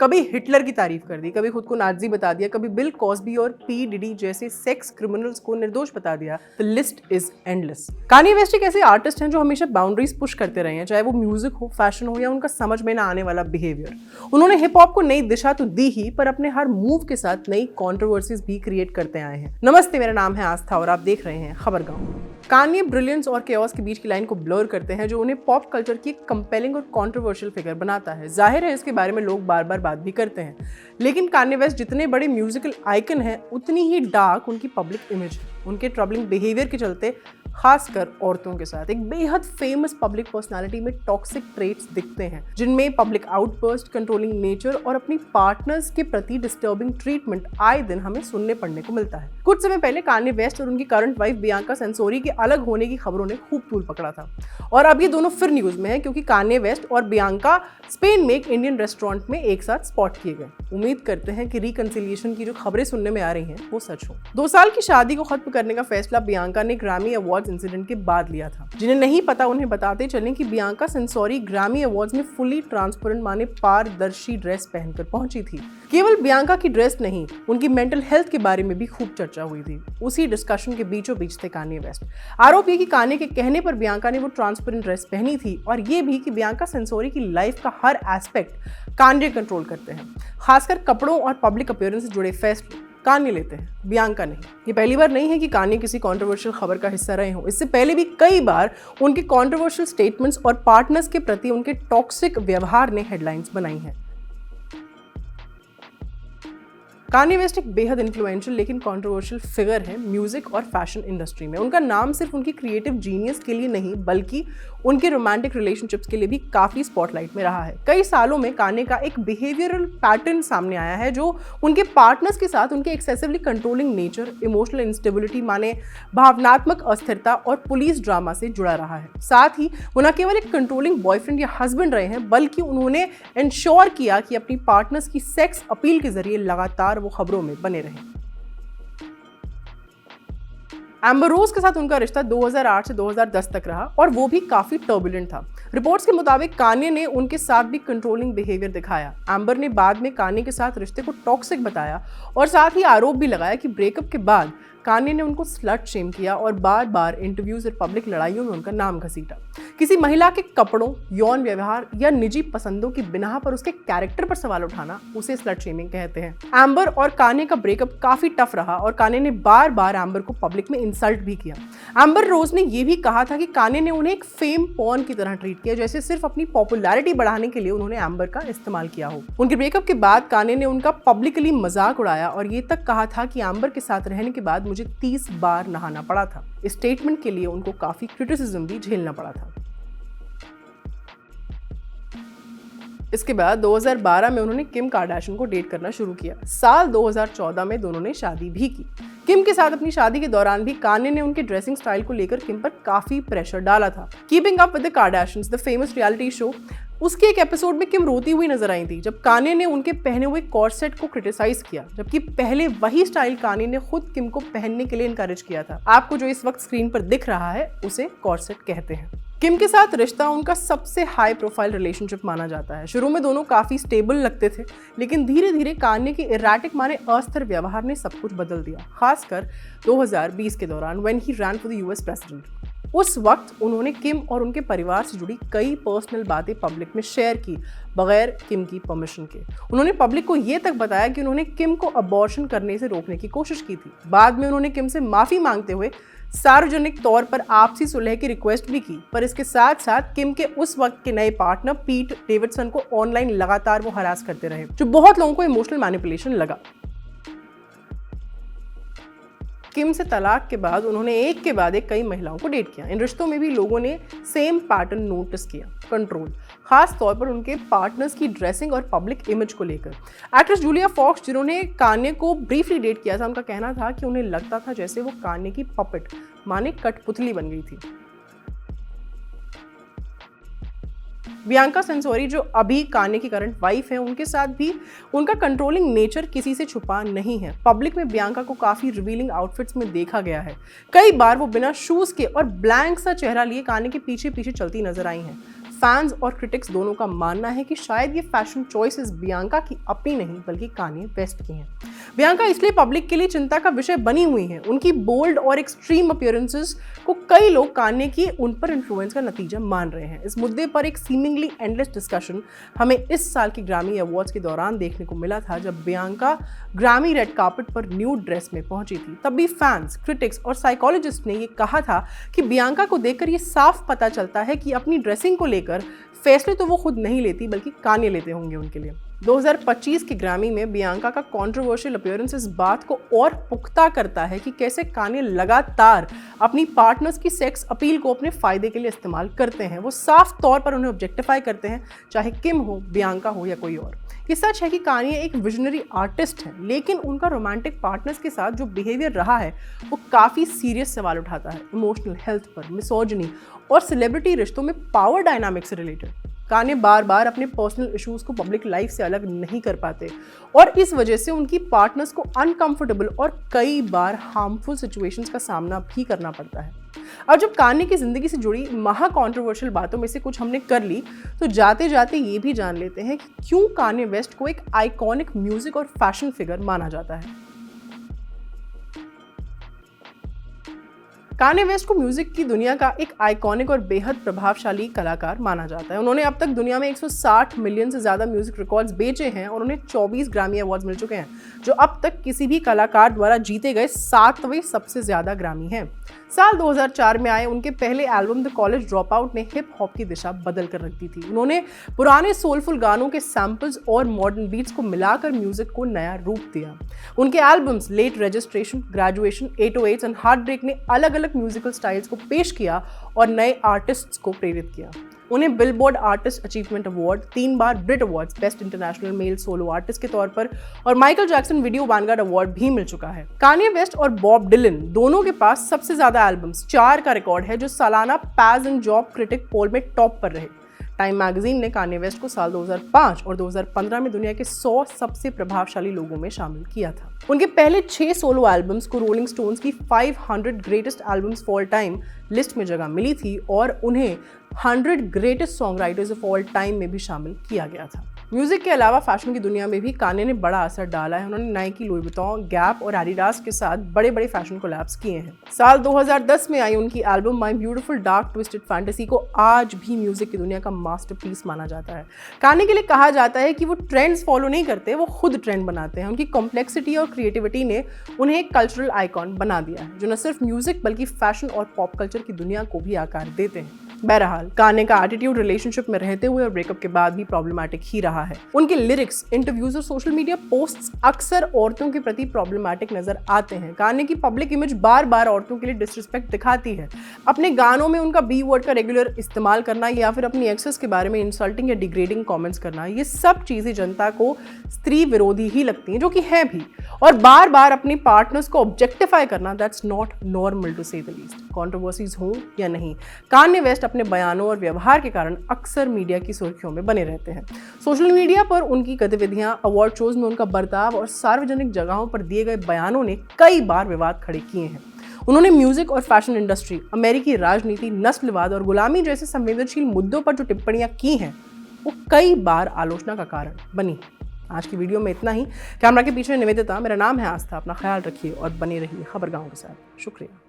कभी हिटलर की तारीफ कर दी, कभी खुद को नाज़ी बता दिया, कभी बिल कॉस्बी और पी डिडी जैसे सेक्स क्रिमिनल्स को निर्दोष बता दिया। The list is endless. Kanye West एक ऐसे आर्टिस्ट हैं जो हमेशा बाउंड्रीज पुश करते रहे हैं, चाहे वो म्यूजिक हो, फैशन हो या उनका समझ में ना आने वाला बिहेवियर। उन्होंने हिप हॉप को नई दिशा तो दी ही, पर अपने हर मूव के साथ नई कॉन्ट्रोवर्सीज भी क्रिएट करते आए हैं। नमस्ते, मेरा नाम है आस्था और आप देख रहे हैं खबरगांव। कान्ये ब्रिलियंस और केओस के बीच की लाइन को ब्लर करते हैं, जो उन्हें पॉप कल्चर की एक कंपेलिंग और कंट्रोवर्शियल फिगर बनाता है। जाहिर है इसके बारे में लोग बार बार बात भी करते हैं, लेकिन कान्ये वेस्ट जितने बड़े म्यूजिकल आइकन हैं, उतनी ही डार्क उनकी पब्लिक इमेज है। उनके ट्रबलिंग बिहेवियर के चलते खासकर औरतों के साथ एक बेहद फेमस पब्लिक पर्सनालिटी में टॉक्सिक ट्रेट्स दिखते हैं, जिनमें पब्लिक आउटबर्स्ट, कंट्रोलिंग नेचर और अपनी पार्टनर्स के प्रति डिस्टर्बिंग ट्रीटमेंट आए दिन हमें सुनने पड़ने को मिलता है। कुछ समय पहले कान्ये वेस्ट और उनकी करंट वाइफ बियांका सेंसोरी के अलग होने की खबरों ने खूब तूल पकड़ा था, और अब ये दोनों फिर न्यूज में है क्योंकि कान्ये वेस्ट और बियांका स्पेन में एक इंडियन रेस्टोरेंट में एक साथ स्पॉट किए गए। उम्मीद करते हैं कि रिकंसिलिएशन की जो खबरें सुनने में आ रही हैं वो सच हो। 2 साल की शादी को खत्म करने का फैसला बियांका ने ग्रैमी अवार्ड्स इंसिडेंट के बाद लिया था। जिन्हें नहीं पता उन्हें बताते चलें कि बियांका सेंसोरी ग्रैमी अवार्ड्स में फुली ट्रांसपेरेंट माने पारदर्शी ड्रेस पहनकर पहुंची थी। केवल बियांका की ड्रेस नहीं, उनकी मेंटल हेल्थ के बारे में भी खूब चर्चा हुई थी। उसी डिस्कशन के बीचों बीच थे कान्ये वेस्ट। आरोप ये कि कान्ये के कहने पर बियांका ने वो ट्रांसपेरेंट ड्रेस पहनी थी, और ये भी कि बियांका सेंसोरी की लाइफ का हर एस्पेक्ट कान्ये कंट्रोल करते हैं। खासकर कपड़ों और पब्लिक अपीयरेंस से जुड़े फैसले कान्ये लेते हैं, बियांका नहीं। ये पहली बार नहीं है कि कान्ये किसी कंट्रोवर्शियल खबर का हिस्सा रहे हों। इससे पहले भी कई बार उनके कंट्रोवर्शियल स्टेटमेंट्स और पार्टनर्स के प्रति उनके टॉक्सिक व्यवहार ने हेडलाइंस बनाई हैं। कान्ये वेस्ट एक बेहद इन्फ्लुएंशियल लेकिन कंट्रोवर्शियल फिगर है म्यूजिक और फैशन इंडस्ट्री में। उनका नाम सिर्फ उनकी क्रिएटिव जीनियस के लिए नहीं, बल्कि उनके रोमांटिक रिलेशनशिप्स के लिए भी काफी स्पॉटलाइट में रहा है। कई सालों में कान्ये का एक बिहेवियरल पैटर्न सामने आया है, जो उनके पार्टनर्स के साथ उनके excessively controlling nature, emotional instability माने भावनात्मक अस्थिरता और पुलिस ड्रामा से जुड़ा रहा है। साथ ही वो न केवल एक कंट्रोलिंग बॉयफ्रेंड या हस्बैंड रहे हैं, बल्कि उन्होंने इंश्योर किया कि अपनी पार्टनर्स की सेक्स अपील के जरिए लगातार वो खबरों में बने रहे। एम्बर रोज के साथ उनका रिश्ता 2008 से 2010 तक रहा, और वो भी काफी टर्बुलेंट था। रिपोर्ट्स के मुताबिक कान्ये ने उनके साथ भी कंट्रोलिंग बिहेवियर दिखाया। एम्बर ने बाद में कान्ये के साथ रिश्ते को टॉक्सिक बताया, और साथ ही आरोप भी लगाया कि ब्रेकअप के बाद कान्ये ने उनको स्लट शेम किया और बार बार इंटरव्यूज और पब्लिक लड़ाइयों में उनका नाम घसीटा। किसी महिला के कपड़ों, यौन व्यवहार या निजी पसंदों की बिना पर उसके कैरेक्टर पर सवाल उठाना उसे स्लट शेमिंग कहते हैं। एम्बर और कान्ये का ब्रेकअप काफी टफ रहा, और कान्ये ने बार बार एम्बर को पब्लिक में इंसल्ट भी किया। एम्बर रोज ने यह भी कहा था कि कान्ये ने उन्हें एक फेम पॉर्न की तरह ट्रीट किया, जैसे सिर्फ अपनी पॉपुलैरिटी बढ़ाने के लिए उन्होंने एम्बर का इस्तेमाल किया हो। उनके ब्रेकअप के बाद कान्ये ने उनका पब्लिकली मजाक उड़ाया और ये तक कहा था कि एम्बर के साथ रहने के बाद मुझे 30 बार नहाना पड़ा था। इस स्टेटमेंट के लिए उनको काफी क्रिटिसिज्म भी झेलना पड़ा था। इसके बाद 2012 में उन्होंने किम कार्दाशियन को डेट करना शुरू किया। साल 2014 में दोनों ने शादी भी की। किम के साथ अपनी शादी के दौरान भी कान्ये ने उनके ड्रेसिंग स्टाइल को लेकर किम पर काफी प्रेशर डाला था। Keeping up with the Kardashians, the famous reality show, उसके एक एपिसोड में किम रोती हुई नजर आई थी जब कान्ये ने उनके पहने हुए कॉर्सेट को क्रिटिसाइज किया, जबकि पहले वही स्टाइल कान्ये ने खुद किम को पहनने के लिए इनकरेज किया था। आपको जो इस वक्त स्क्रीन पर दिख रहा है उसे कॉर्सेट कहते हैं। किम के साथ रिश्ता उनका सबसे हाई प्रोफाइल रिलेशनशिप माना जाता है। शुरू में दोनों काफी स्टेबल लगते थे, लेकिन धीरे धीरे कान्ये के इरैटिक माने अस्थिर व्यवहार ने सब कुछ बदल दिया, खासकर 2020 के दौरान when he rain for the US president. उस वक्त उन्होंने किम और उनके परिवार से जुड़ी कई पर्सनल बातें पब्लिक में शेयर की बगैर किम की परमिशन के। उन्होंने पब्लिक को ये तक बताया कि उन्होंने किम को अबॉर्शन करने से रोकने की कोशिश की थी। बाद में उन्होंने किम से माफी मांगते हुए सार्वजनिक तौर पर आपसी सुलह की रिक्वेस्ट भी की, पर इसके साथ साथ किम के उस वक्त के नए पार्टनर पीट डेविडसन को ऑनलाइन लगातार वो हरास करते रहे, जो बहुत लोगों को इमोशनल मैनिपुलेशन लगा। किम से तलाक के बाद उन्होंने एक के बाद एक कई महिलाओं को डेट किया। इन रिश्तों में भी लोगों ने सेम पैटर्न नोटिस किया, कंट्रोल, खास तौर पर उनके पार्टनर्स की ड्रेसिंग और पब्लिक इमेज को लेकर। एक्ट्रेस जूलिया फॉक्स, जिन्होंने कान्ये को ब्रीफली डेट किया था, उनका कहना था कि उन्हें लगता था जैसे वो कान्ये की पपेट माने कठपुतली बन गई थी। बियांका सेंसोरी, जो अभी कान्ये की करंट वाइफ है, उनके साथ भी उनका कंट्रोलिंग नेचर किसी से छुपा नहीं है। पब्लिक में बियांका को काफी रिवीलिंग आउटफिट्स में देखा गया है। कई बार वो बिना शूज के और ब्लैंक सा चेहरा लिए कान्ये के पीछे पीछे चलती नजर आई हैं। फैंस और क्रिटिक्स दोनों का मानना है कि शायद ये फैशन चॉइसेस बियांका की अपनी नहीं बल्कि कान्ये वेस्ट की हैं। बियांका इसलिए पब्लिक के लिए चिंता का विषय बनी हुई हैं। उनकी बोल्ड और एक्सट्रीम अपीयरेंसेस को कई लोग कान्ये की उन पर इन्फ्लुएंस का नतीजा मान रहे हैं। इस मुद्दे पर एक सीमिंगली एंडलेस डिस्कशन हमें इस साल की ग्रैमी अवार्ड्स के दौरान देखने को मिला था, जब बियांका ग्रैमी रेड कार्पेट पर न्यूड ड्रेस में पहुंची थी। तब भी फैंस, क्रिटिक्स और साइकोलॉजिस्ट ने ये कहा था कि बियांका को देखकर ये साफ पता चलता है कि अपनी ड्रेसिंग को लेकर फैसले तो वो खुद नहीं लेती बल्कि कान्ये लेते होंगे उनके लिए। 2025 की ग्रैमी में बियांका का कंट्रोवर्शियल अपीयरेंस इस बात को और पुख्ता करता है कि कैसे कान्ये लगातार अपनी पार्टनर्स की सेक्स अपील को अपने फायदे के लिए इस्तेमाल करते हैं। वो साफ तौर पर उन्हें ऑब्जेक्टिफाई करते हैं, चाहे किम हो, बियांका हो या कोई और। ये सच है कि कान्ये एक विजनरी आर्टिस्ट है, लेकिन उनका रोमांटिक पार्टनर्स के साथ जो बिहेवियर रहा है वो काफ़ी सीरियस सवाल उठाता है, इमोशनल हेल्थ पर, मिसोजिनी और सेलिब्रिटी रिश्तों में पावर डायनामिक्स से रिलेटेड। कान्ये बार बार अपने पर्सनल इश्यूज को पब्लिक लाइफ से अलग नहीं कर पाते और इस वजह से उनकी पार्टनर्स को अनकंफर्टेबल और कई बार हार्मफुल सिचुएशंस का सामना भी करना पड़ता है। अब जब कान्ये की जिंदगी से जुड़ी महा कॉन्ट्रोवर्शियल बातों में से कुछ हमने कर ली, तो जाते जाते ये भी जान लेते हैं कि क्यों कान्ये वेस्ट को एक आइकॉनिक म्यूजिक और फैशन फिगर माना जाता है। कान्ये वेस्ट को म्यूजिक की दुनिया का एक आइकॉनिक और बेहद प्रभावशाली कलाकार माना जाता है। उन्होंने अब तक दुनिया में 160 मिलियन से ज़्यादा म्यूजिक रिकॉर्ड्स बेचे हैं और उन्हें 24 ग्रैमी अवार्ड्स मिल चुके हैं, जो अब तक किसी भी कलाकार द्वारा जीते गए 7वें सबसे ज़्यादा ग्रैमी हैं। साल 2004 में आए उनके पहले album the college drop out ने हिप हॉप की दिशा बदल कर रख दी थी। उन्होंने पुराने सोलफुल गानों के सैम्पल्स और मॉडर्न बीट्स को मिलाकर म्यूजिक को नया रूप दिया। उनके albums Late Registration, Graduation, 808 and Heartbreak ने अलग अलग म्यूजिकल स्टाइल्स को पेश किया और नए आर्टिस्ट्स को प्रेरित किया। उन्हें बिलबोर्ड आर्टिस्ट अचीवमेंट अवार्ड, 3 बार Brit awards best international male solo artist के तौर पर और Michael Jackson video vanguard award भी मिल चुका है। कान्ये वेस्ट और बॉब डिलन दोनों के पास सबसे ज्यादा एल्बम्स, 4 का रिकॉर्ड है, जो सालाना पैज एंड जॉब क्रिटिक पोल में टॉप पर रहे। टाइम मैगजीन ने कान्ये वेस्ट को साल 2005 और 2015 में दुनिया के 100 सबसे प्रभावशाली लोगों में शामिल किया था। उनके पहले 6 सोलो एल्बम्स को रोलिंग स्टोन्स की 500 greatest albums all time list में जगह मिली थी और उन्हें 100 greatest song writers of all time में भी शामिल किया गया था। म्यूजिक के अलावा फैशन की दुनिया में भी कान्ये ने बड़ा असर डाला है। उन्होंने नाइकी, लुई विटॉन, गैप और एडिडास के साथ बड़े बड़े फैशन कोलैब्स किए हैं। साल 2010 में आई उनकी album my beautiful dark twisted fantasy को आज भी म्यूजिक की दुनिया का मास्टरपीस माना जाता है। कान्ये के लिए कहा जाता है कि वो ट्रेंड्स फॉलो नहीं करते, वो खुद ट्रेंड बनाते हैं। उनकी कॉम्प्लेक्सिटी और क्रिएटिविटी ने उन्हें एक कल्चरल आइकॉन बना दिया है, जो न सिर्फ म्यूजिक बल्कि फैशन और पॉप कल्चर की दुनिया को भी आकार देते हैं। बहरहाल, कान्ये का एटीट्यूड रिलेशनशिप में रहते हुए और ब्रेकअप के बाद भी प्रॉब्लमैटिक ही रहा है। उनके लिरिक्स, इंटरव्यूज और सोशल मीडिया पोस्ट्स अक्सर औरतों के प्रति प्रॉब्लमैटिक नजर आते हैं। कान्ये की पब्लिक इमेज बार बार औरतों के लिए डिसरिस्पेक्ट दिखाती है। अपने गानों में उनका बी वर्ड का रेगुलर इस्तेमाल करना या फिर अपनी एक्सेस के बारे में इंसल्टिंग या डिग्रेडिंग कमेंट्स करना, ये सब चीजें जनता को स्त्री विरोधी ही लगती हैं, जो कि है भी। और बार बार अपनी पार्टनर्स को ऑब्जेक्टिफाई करना, दैट्स नॉट नॉर्मल टू से द लीस्ट। कंट्रोवर्सीज हो या नहीं, कान्ये वेस्ट अपने बयानों और व्यवहार के कारण अक्सर मीडिया की सुर्खियों में बने रहते हैं। सोशल मीडिया पर उनकी गतिविधियां, अवार्ड शोज में उनका बर्ताव और सार्वजनिक जगहों पर दिए गए बयानों ने कई बार विवाद खड़े किए हैं। उन्होंने म्यूजिक और फैशन इंडस्ट्री, अमेरिकी राजनीति, नस्लवाद और गुलामी जैसे संवेदनशील मुद्दों पर जो टिप्पणियां की हैं, वो कई बार आलोचना का कारण बनी। आज की वीडियो में इतना ही। कैमरा के पीछे निवेदिता, मेरा नाम है आस्था। अपना ख्याल रखिए और बने रहिए खबरगाहों के साथ। शुक्रिया।